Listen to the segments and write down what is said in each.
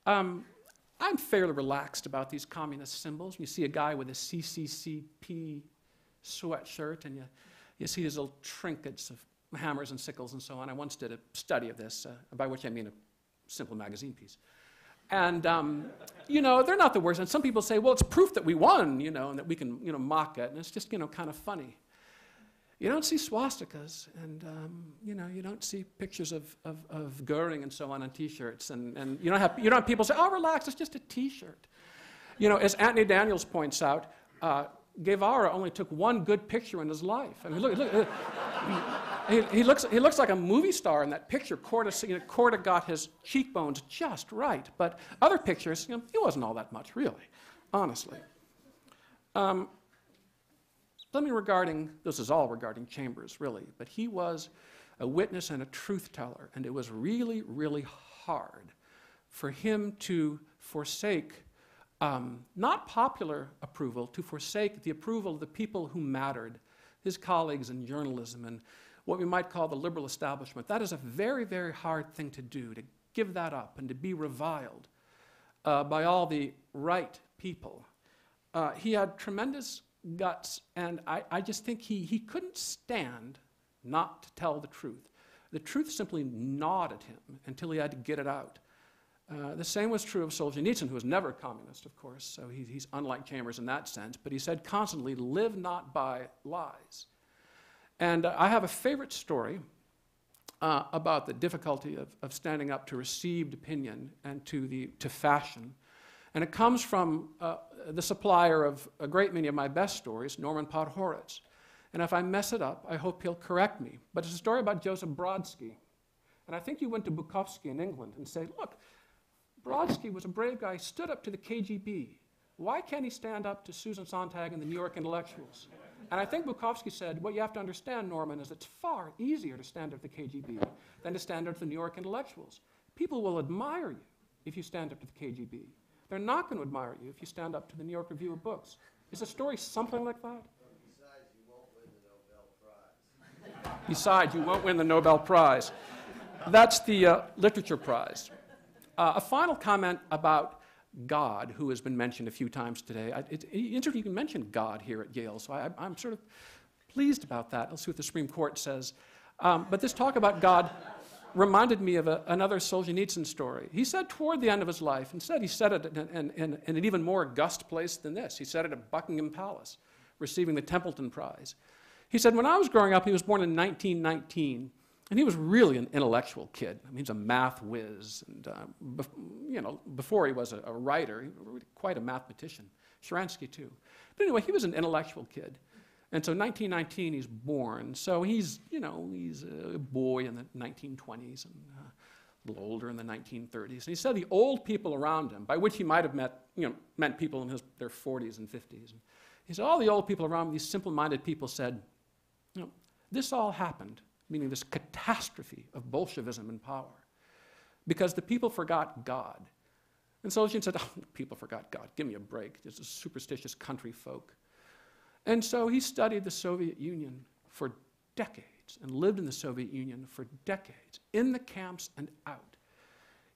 I'm fairly relaxed about these communist symbols. You see a guy with a CCCP sweatshirt, and you see his little trinkets of hammers and sickles and so on. I once did a study of this, by which I mean a simple magazine piece. And, you know, they're not the worst. And some people say, well, it's proof that we won, you know, and that we can, you know, mock it. And it's just, you know, kind of funny. You don't see swastikas, and, you know, you don't see pictures of Goering and so on T-shirts. And you don't have people say, oh, relax, it's just a T-shirt. You know, as Anthony Daniels points out, Guevara only took one good picture in his life. I mean, look he looks like a movie star in that picture. Corda got his cheekbones just right, but other pictures, you know, he wasn't all that much, really, honestly. This is all regarding Chambers, really, but he was a witness and a truth teller, and it was really, really hard for him to forsake not popular approval, to forsake the approval of the people who mattered, his colleagues in journalism and what we might call the liberal establishment. That is a very, very hard thing to do, to give that up and to be reviled by all the right people. He had tremendous guts, and I just think he couldn't stand not to tell the truth. The truth simply gnawed at him until he had to get it out. The same was true of Solzhenitsyn, who was never a communist, of course, so he's unlike Chambers in that sense, but he said constantly, live not by lies. And I have a favorite story about the difficulty of standing up to received opinion and to fashion. And it comes from the supplier of a great many of my best stories, Norman Podhoretz. And if I mess it up, I hope he'll correct me. But it's a story about Joseph Brodsky. And I think you went to Bukowski in England and said, look, Brodsky was a brave guy, stood up to the KGB. Why can't he stand up to Susan Sontag and the New York intellectuals? And I think Bukowski said, what you have to understand, Norman, is it's far easier to stand up to the KGB than to stand up to the New York intellectuals. People will admire you if you stand up to the KGB. They're not going to admire you if you stand up to the New York Review of Books. Is the story something like that? Besides, you won't win the Nobel Prize. Besides, you won't win the Nobel Prize. That's the Literature Prize. A final comment about God, who has been mentioned a few times today. It's interesting you can mention God here at Yale, so I'm sort of pleased about that. Let's see what the Supreme Court says. But this talk about God reminded me of another Solzhenitsyn story. He said toward the end of his life, he said it in an even more august place than this. He said it at Buckingham Palace, receiving the Templeton Prize. He said, when I was growing up, he was born in 1919, and he was really an intellectual kid. I mean, he's a math whiz, and you know, before he was a writer, he was quite a mathematician. Sharansky, too. But anyway, he was an intellectual kid. And so 1919, he's born. So he's, you know, he's a boy in the 1920s and a little older in the 1930s. And he said the old people around him, by which he might have meant people in their 40s and 50s. And he said all the old people around him, these simple-minded people said, you know, this all happened, meaning this catastrophe of Bolshevism in power, because the people forgot God. And Solzhenitsyn said, oh, people forgot God. Give me a break. This is superstitious country folk. And so he studied the Soviet Union for decades and lived in the Soviet Union for decades, in the camps and out.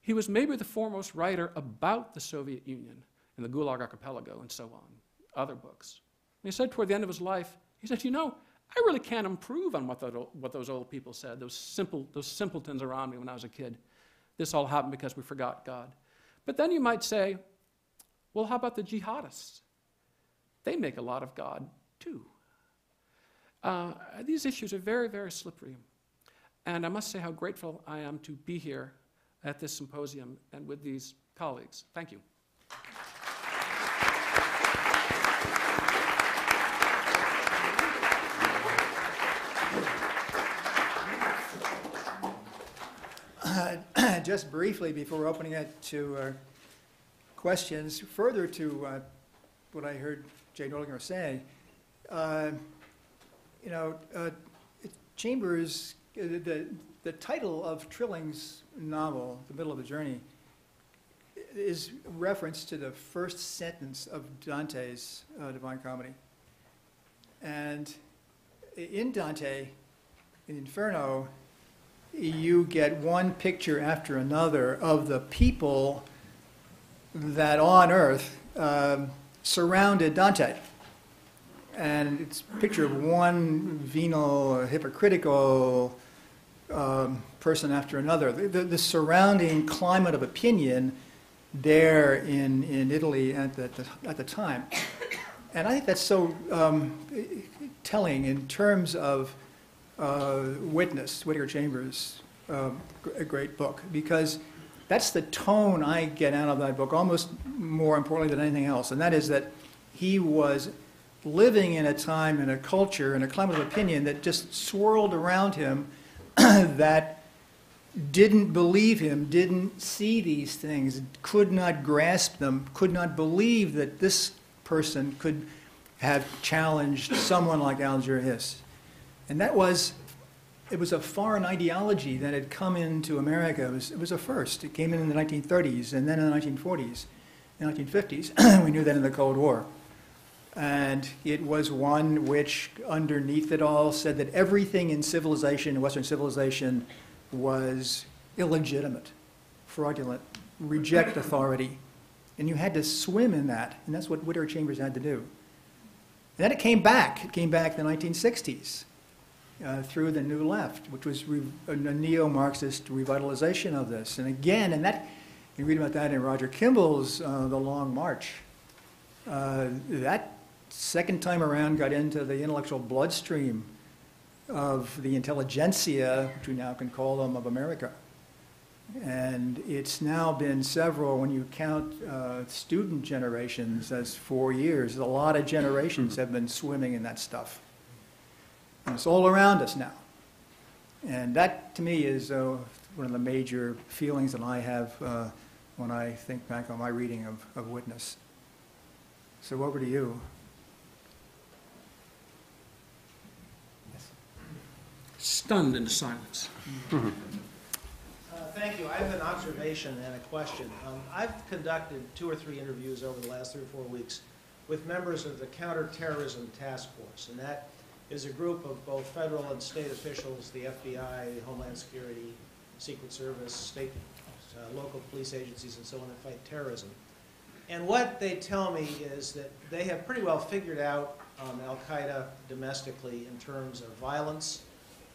He was maybe the foremost writer about the Soviet Union and the Gulag Archipelago and so on, other books. And he said toward the end of his life, he said, you know, I really can't improve on what those old people said, those simpletons around me when I was a kid. This all happened because we forgot God. But then you might say, well, how about the jihadists? They make a lot of God, too. These issues are very, very slippery. And I must say how grateful I am to be here at this symposium and with these colleagues. Thank you. Just briefly, before opening it to questions, further to what I heard Jay Nordlinger say, Chambers, the title of Trilling's novel, The Middle of the Journey, is reference to the first sentence of Dante's Divine Comedy. And in Dante, in Inferno, you get one picture after another of the people that on Earth surrounded Dante. And it's a picture of one venal, hypocritical person after another. The surrounding climate of opinion there in Italy at the time. And I think that's so telling in terms of Witness, Whittaker Chambers' a great book, because that's the tone I get out of that book, almost more importantly than anything else, and that is that he was living in a time, in a culture, in a climate of opinion that just swirled around him that didn't believe him, didn't see these things, could not grasp them, could not believe that this person could have challenged someone like Alger Hiss. And it was a foreign ideology that had come into America. It was a first. It came in the 1930s, and then in the 1940s, and 1950s. We knew that in the Cold War. And it was one which, underneath it all, said that everything in civilization, Western civilization, was illegitimate, fraudulent, reject authority. And you had to swim in that, and that's what Whittaker Chambers had to do. And then it came back. It came back in the 1960s through the New Left, which was a neo-Marxist revitalization of this. And again, and that you read about that in Roger Kimball's The Long March. That second time around got into the intellectual bloodstream of the intelligentsia, which we now can call them, of America. And it's now been several, when you count student generations as 4 years, a lot of generations have been swimming in that stuff. And it's all around us now. And that, to me, is one of the major feelings that I have when I think back on my reading of Witness. So over to you. Yes. Stunned into silence. Thank you. I have an observation and a question. I've conducted 2 or 3 interviews over the last 3 or 4 weeks with members of the Counterterrorism Task Force, and that is a group of both federal and state officials, the FBI, Homeland Security, Secret Service, state, local police agencies, and so on, that fight terrorism. And what they tell me is that they have pretty well figured out al-Qaeda domestically in terms of violence,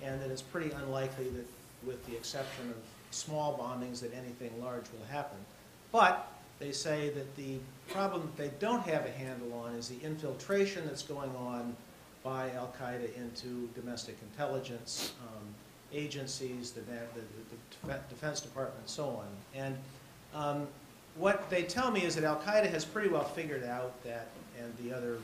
and that it's pretty unlikely that, with the exception of small bombings, that anything large will happen. But they say that the problem that they don't have a handle on is the infiltration that's going on by al-Qaeda into domestic intelligence agencies, the Defense Department, and so on. And what they tell me is that al-Qaeda has pretty well figured out that, and the other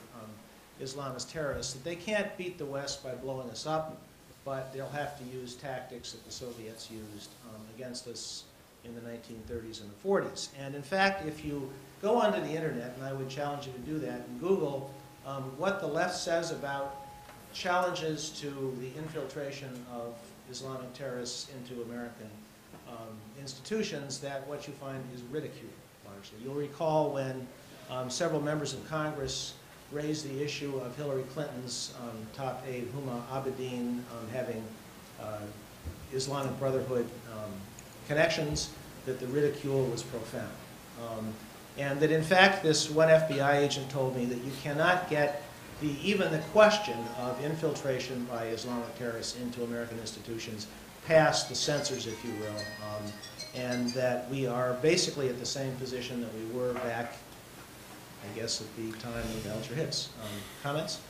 Islamist terrorists, that they can't beat the West by blowing us up, but they'll have to use tactics that the Soviets used against us in the 1930s and the 40s. And in fact, if you go onto the internet, and I would challenge you to do that, and Google what the left says about challenges to the infiltration of Islamic terrorists into American institutions, that what you find is ridicule, largely. You'll recall when several members of Congress raised the issue of Hillary Clinton's top aide, Huma Abedin, having Islamic Brotherhood connections, that the ridicule was profound. And that, in fact, this one FBI agent told me that you cannot get even the question of infiltration by Islamic terrorists into American institutions past the censors, if you will, and that we are basically at the same position that we were back, I guess, at the time of Alger Hiss. Comments?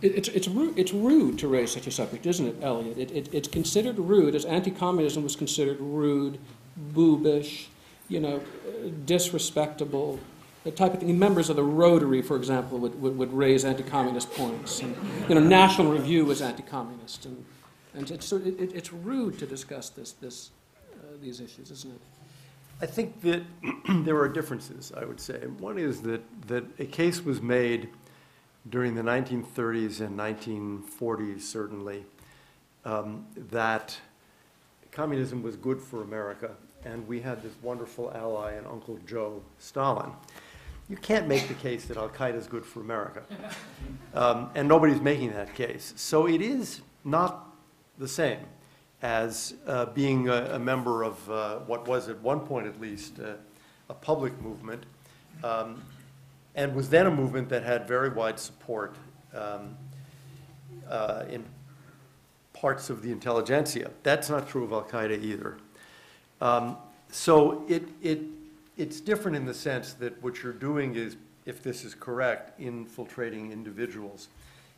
It's rude to raise such a subject, isn't it, Elliot? It's considered rude, as anti-communism was considered rude, boobish, disrespectable, the type of thing. Members of the Rotary, for example, would raise anti-communist points. And, National Review was anti-communist. And it's rude to discuss these issues, isn't it? I think that there are differences, I would say. One is that a case was made during the 1930s and 1940s, certainly, that communism was good for America, and we had this wonderful ally in Uncle Joe, Stalin. You can't make the case that al-Qaeda is good for America, and nobody's making that case. So it is not the same. as being a member of what was at one point at least a public movement, and was then a movement that had very wide support in parts of the intelligentsia. That's not true of Al-Qaeda either. So it's different in the sense that what you're doing is, if this is correct, infiltrating individuals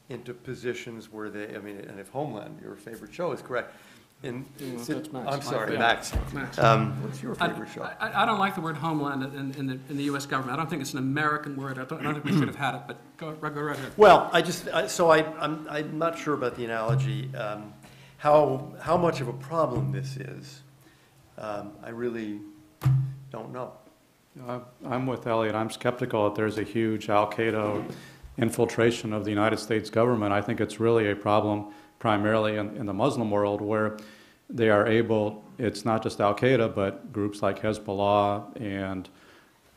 into positions where they, I mean, and if Homeland, your favorite show, is correct, That's Max. I'm sorry, Yeah. Max. Max. What's your favorite show? I don't like the word homeland in the U.S. government. I don't think it's an American word. I don't think we should have had it, but go right ahead. Well, I'm not sure about the analogy. How much of a problem this is, I really don't know. I'm with Elliot. I'm skeptical that there's a huge Al-Qaeda infiltration of the United States government. I think it's really a problem primarily in the Muslim world, where they are able, it's not just Al-Qaeda, but groups like Hezbollah and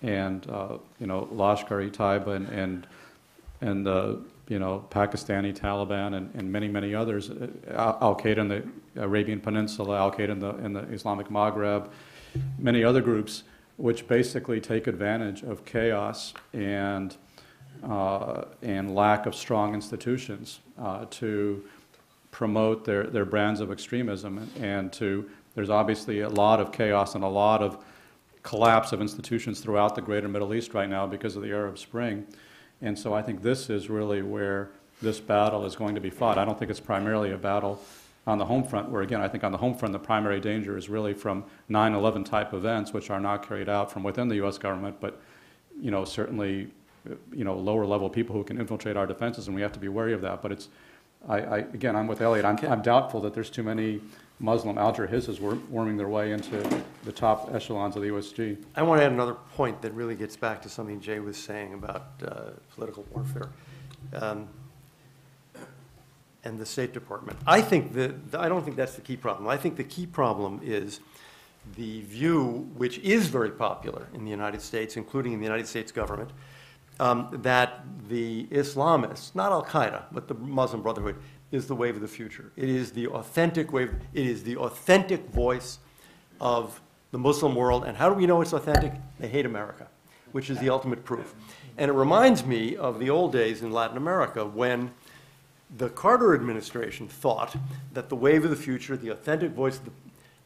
Lashkar-e-Taiba and the Pakistani Taliban and many others, Al-Qaeda in the Arabian Peninsula, Al-Qaeda in the Islamic Maghreb, many other groups, which basically take advantage of chaos and lack of strong institutions to promote their brands of extremism, and there's obviously a lot of chaos and a lot of collapse of institutions throughout the greater Middle East right now because of the Arab Spring. And so I think this is really where this battle is going to be fought. I don't think it's primarily a battle on the home front, where again, I think on the home front, the primary danger is really from 9/11 type events, which are not carried out from within the U.S. government, but certainly lower level people who can infiltrate our defenses, and we have to be wary of that. But it's, again, I'm with Elliot. I'm doubtful that there's too many Muslim al-Jihadis worming their way into the top echelons of the USG. I want to add another point that really gets back to something Jay was saying about political warfare and the State Department. I don't think that's the key problem. I think the key problem is the view, which is very popular in the United States, including in the United States government, that the Islamists, not Al-Qaeda, but the Muslim Brotherhood, is the wave of the future. It is the authentic wave. It is the authentic voice of the Muslim world. And how do we know it's authentic? They hate America, which is the ultimate proof. And it reminds me of the old days in Latin America when the Carter administration thought that the wave of the future, the authentic voice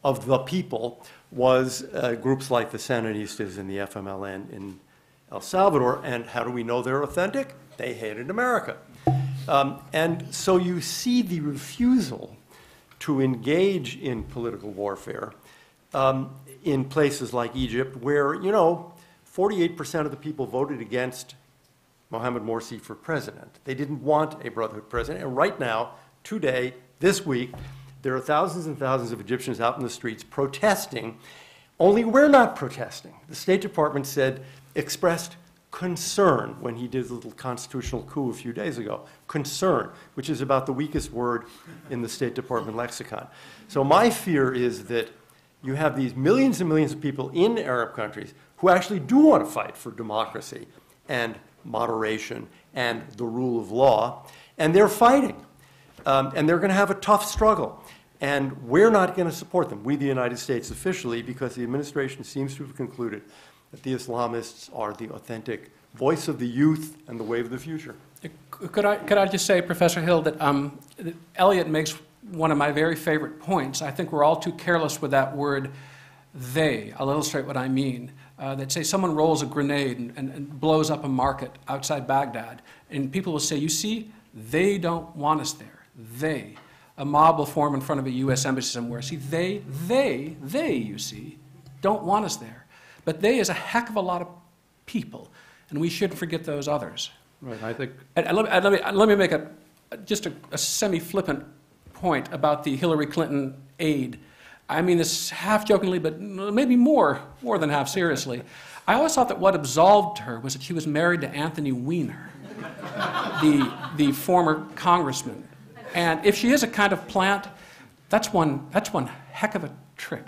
of the people, was groups like the Sandinistas and the FMLN in El Salvador. And how do we know they're authentic? They hated America. And so you see the refusal to engage in political warfare in places like Egypt, where, 48% of the people voted against Mohamed Morsi for president. They didn't want a Brotherhood president. And right now, today, this week, there are thousands and thousands of Egyptians out in the streets protesting. Only we're not protesting. The State Department expressed concern when he did the little constitutional coup a few days ago. Concern, which is about the weakest word in the State Department lexicon. So my fear is that you have these millions and millions of people in Arab countries who actually do want to fight for democracy and moderation and the rule of law, and they're fighting. And they're going to have a tough struggle. And we're not going to support them, we the United States officially, because the administration seems to have concluded that the Islamists are the authentic voice of the youth and the wave of the future. Could I just say, Professor Hill, that Elliot makes one of my very favorite points. I think we're all too careless with that word, they. I'll illustrate what I mean. That say someone rolls a grenade and blows up a market outside Baghdad, and people will say, you see, they don't want us there. They. A mob will form in front of a U.S. embassy somewhere. See, they, you see, don't want us there. But they is a heck of a lot of people, and we shouldn't forget those others. Right, I think. And let me make just a semi-flippant point about the Hillary Clinton aide. I mean this half jokingly, but maybe more than half seriously. I always thought that what absolved her was that she was married to Anthony Weiner, the former congressman. And if she is a kind of plant, that's one heck of a trick.